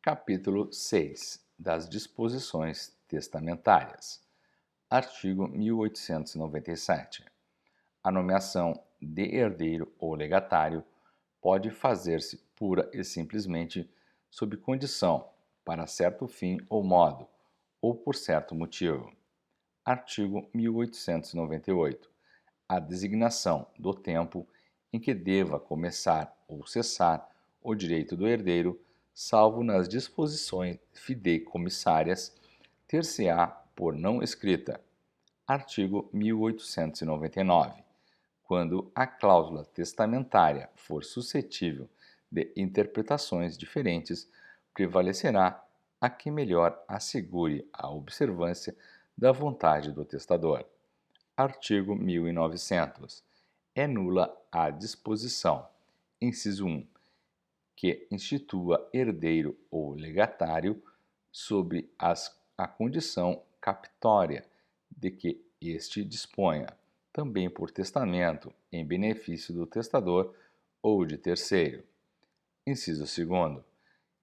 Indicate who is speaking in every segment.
Speaker 1: Capítulo 6 das Disposições Testamentárias. Artigo 1897. A nomeação de herdeiro ou legatário pode fazer-se pura e simplesmente sob condição, para certo fim ou modo, ou por certo motivo. Artigo 1898. A designação do tempo em que deva começar ou cessar o direito do herdeiro, salvo nas disposições fideicomissárias, ter-se-á por não escrita. Artigo 1899. Quando a cláusula testamentária for suscetível de interpretações diferentes, prevalecerá a que melhor assegure a observância da vontade do testador. Artigo 1900. É nula a disposição, inciso 1, que institua herdeiro ou legatário sobre a condição captória de que este disponha, também por testamento, em benefício do testador ou de terceiro. Inciso 2,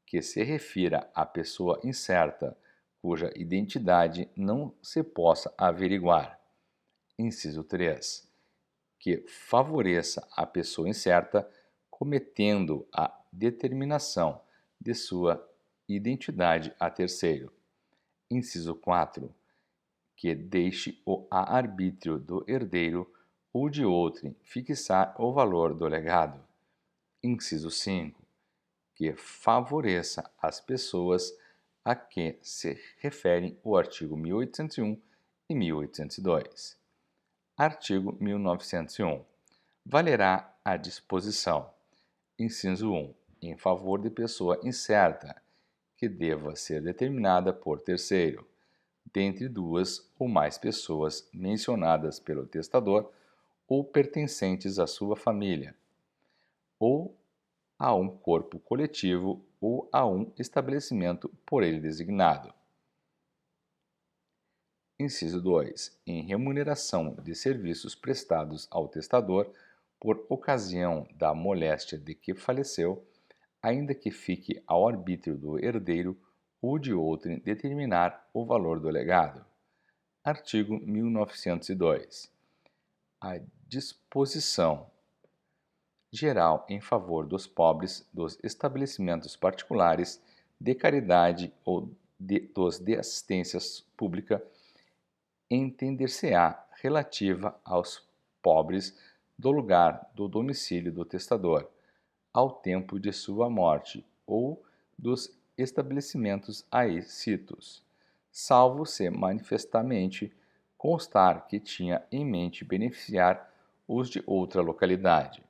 Speaker 1: que se refira à pessoa incerta, cuja identidade não se possa averiguar. Inciso 3, que favoreça a pessoa incerta, cometendo a determinação de sua identidade a terceiro. Inciso 4, que deixe o arbítrio do herdeiro ou de outrem fixar o valor do legado. Inciso 5, que favoreça as pessoas a que se referem o artigo 1801 e 1802. Artigo 1901. Valerá a disposição. Inciso 1. Em favor de pessoa incerta, que deva ser determinada por terceiro, dentre duas ou mais pessoas mencionadas pelo testador ou pertencentes à sua família, ou a um corpo coletivo ou a um estabelecimento por ele designado. Inciso 2. Em remuneração de serviços prestados ao testador por ocasião da moléstia de que faleceu, ainda que fique ao arbítrio do herdeiro ou de outrem determinar o valor do legado. Artigo 1902. A disposição geral em favor dos pobres dos estabelecimentos particulares de caridade ou dos de assistência pública entender-se-á relativa aos pobres do lugar do domicílio do testador, ao tempo de sua morte, ou dos estabelecimentos aí citos, salvo se manifestamente constar que tinha em mente beneficiar os de outra localidade.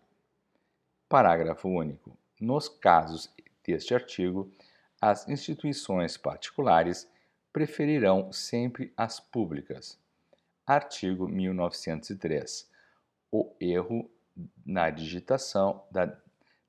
Speaker 1: Parágrafo único. Nos casos deste artigo, as instituições particulares preferirão sempre as públicas. Artigo 1903. O erro na digitação,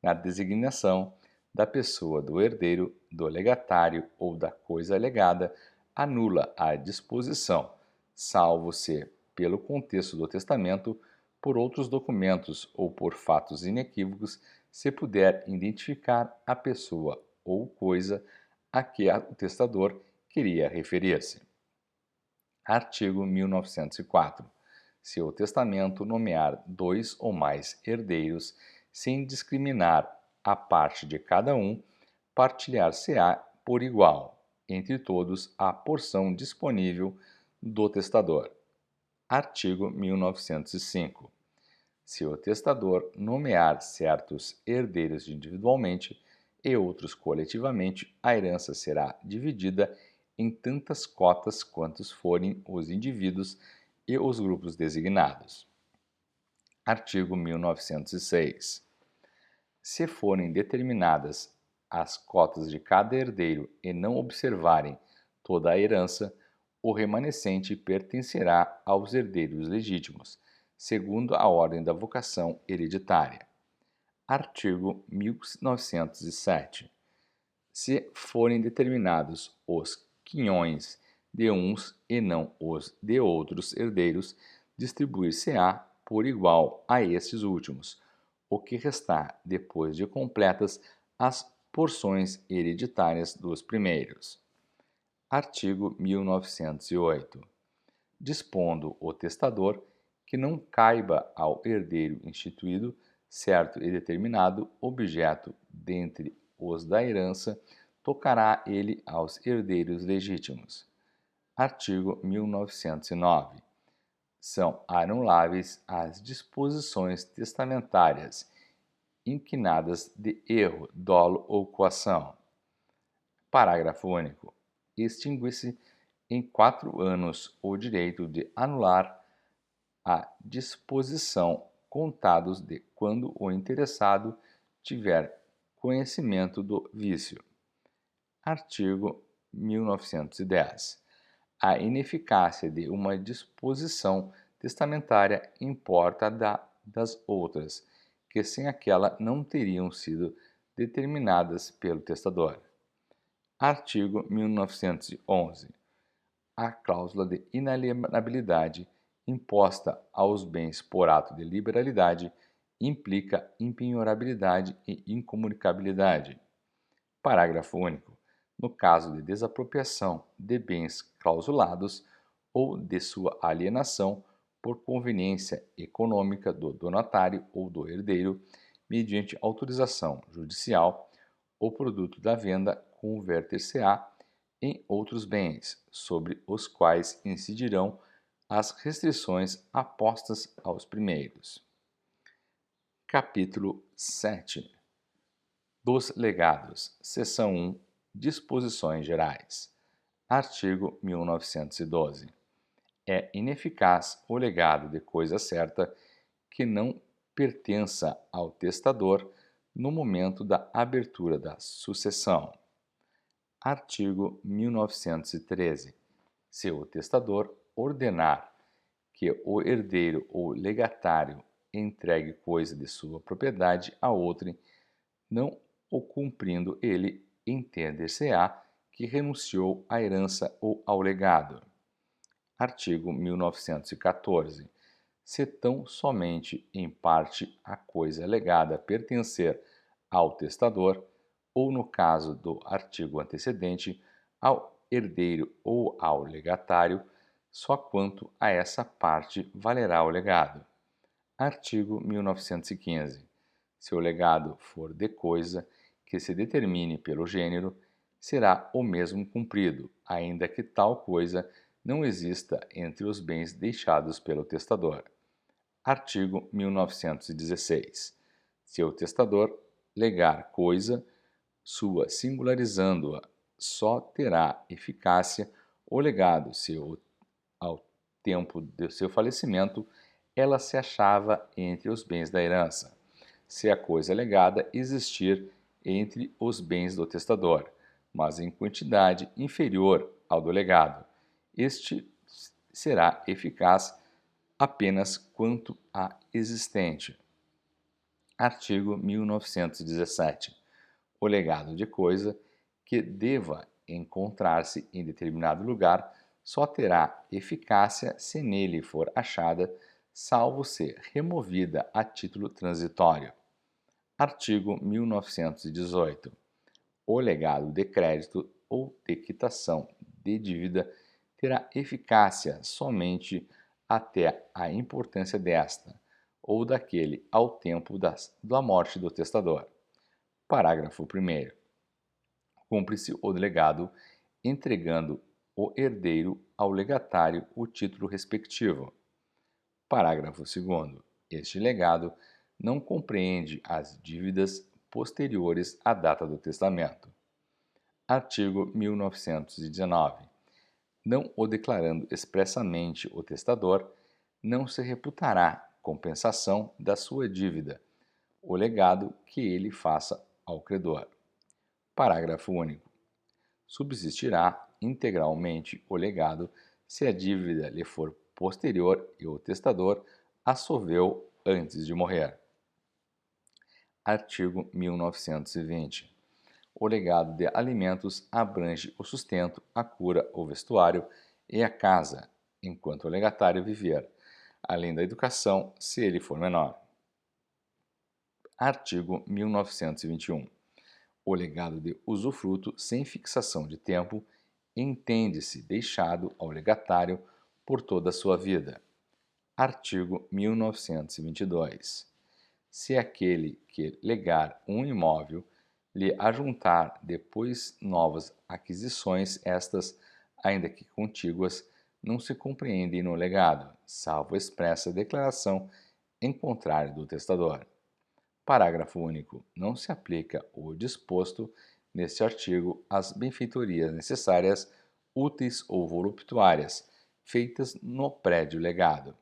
Speaker 1: na designação da pessoa do herdeiro, do legatário ou da coisa legada anula a disposição, salvo se, pelo contexto do testamento, por outros documentos ou por fatos inequívocos, se puder identificar a pessoa ou coisa a que o testador queria referir-se. Artigo 1904. Se o testamento nomear dois ou mais herdeiros, sem discriminar a parte de cada um, partilhar-se-á por igual, entre todos, a porção disponível do testador. Artigo 1905. Se o testador nomear certos herdeiros individualmente e outros coletivamente, a herança será dividida em tantas cotas quantos forem os indivíduos e os grupos designados. Artigo 1906. Se forem determinadas as cotas de cada herdeiro e não observarem toda a herança, o remanescente pertencerá aos herdeiros legítimos, segundo a ordem da vocação hereditária. Artigo 1907. Se forem determinados os quinhões de uns e não os de outros herdeiros, distribuir-se-á por igual a estes últimos, o que restar depois de completas as porções hereditárias dos primeiros. Artigo 1908. Dispondo o testador que não caiba ao herdeiro instituído certo e determinado objeto dentre os da herança, tocará ele aos herdeiros legítimos. Artigo 1909. São anuláveis as disposições testamentárias inquinadas de erro, dolo ou coação. Parágrafo único. Extingue-se em 4 anos o direito de anular a disposição, contados de quando o interessado tiver conhecimento do vício. Artigo 1910. A ineficácia de uma disposição testamentária importa das outras, que sem aquela não teriam sido determinadas pelo testador. Artigo 1911. A cláusula de inalienabilidade imposta aos bens por ato de liberalidade implica impenhorabilidade e incomunicabilidade. Parágrafo único. No caso de desapropriação de bens clausulados ou de sua alienação por conveniência econômica do donatário ou do herdeiro, mediante autorização judicial, o produto da venda converter-se-á em outros bens, sobre os quais incidirão as restrições apostas aos primeiros. Capítulo 7 dos Legados, Seção 1, Disposições Gerais. Artigo 1912. É ineficaz o legado de coisa certa que não pertença ao testador no momento da abertura da sucessão. Artigo 1913. Se o testador ordenar que o herdeiro ou legatário entregue coisa de sua propriedade a outrem, não o cumprindo ele, entender-se-á que renunciou à herança ou ao legado. Artigo 1914. Se tão somente em parte a coisa legada pertencer ao testador, ou no caso do artigo antecedente, ao herdeiro ou ao legatário, só quanto a essa parte valerá o legado. Artigo 1915. Se o legado for de coisa que se determine pelo gênero, será o mesmo cumprido, ainda que tal coisa não exista entre os bens deixados pelo testador. Artigo 1916. Se o testador legar coisa sua singularizando-a, só terá eficácia o legado se ao tempo de seu falecimento ela se achava entre os bens da herança, se a coisa legada existir entre os bens do testador, mas em quantidade inferior ao do legado. Este será eficaz apenas quanto a existente. Artigo 1917. O legado de coisa que deva encontrar-se em determinado lugar só terá eficácia se nele for achada, salvo ser removida a título transitório. Artigo 1918. O legado de crédito ou de quitação de dívida terá eficácia somente até a importância desta ou daquele ao tempo da morte do testador. Parágrafo 1º. Cumpre-se o legado entregando o herdeiro ao legatário o título respectivo. Parágrafo 2º. Este legado não compreende as dívidas posteriores à data do testamento. Artigo 1919. Não o declarando expressamente o testador, não se reputará compensação da sua dívida, o legado que ele faça ao credor. Parágrafo único. Subsistirá integralmente o legado se a dívida lhe for posterior e o testador a solveu antes de morrer. Artigo 1920. O legado de alimentos abrange o sustento, a cura, o vestuário e a casa, enquanto o legatário viver, além da educação, se ele for menor. Artigo 1921. O legado de usufruto sem fixação de tempo entende-se deixado ao legatário por toda a sua vida. Artigo 1922. Se aquele que legar um imóvel lhe ajuntar depois novas aquisições, estas, ainda que contíguas, não se compreendem no legado, salvo expressa declaração em contrário do testador. Parágrafo único. Não se aplica o disposto neste artigo às benfeitorias necessárias, úteis ou voluptuárias, feitas no prédio legado.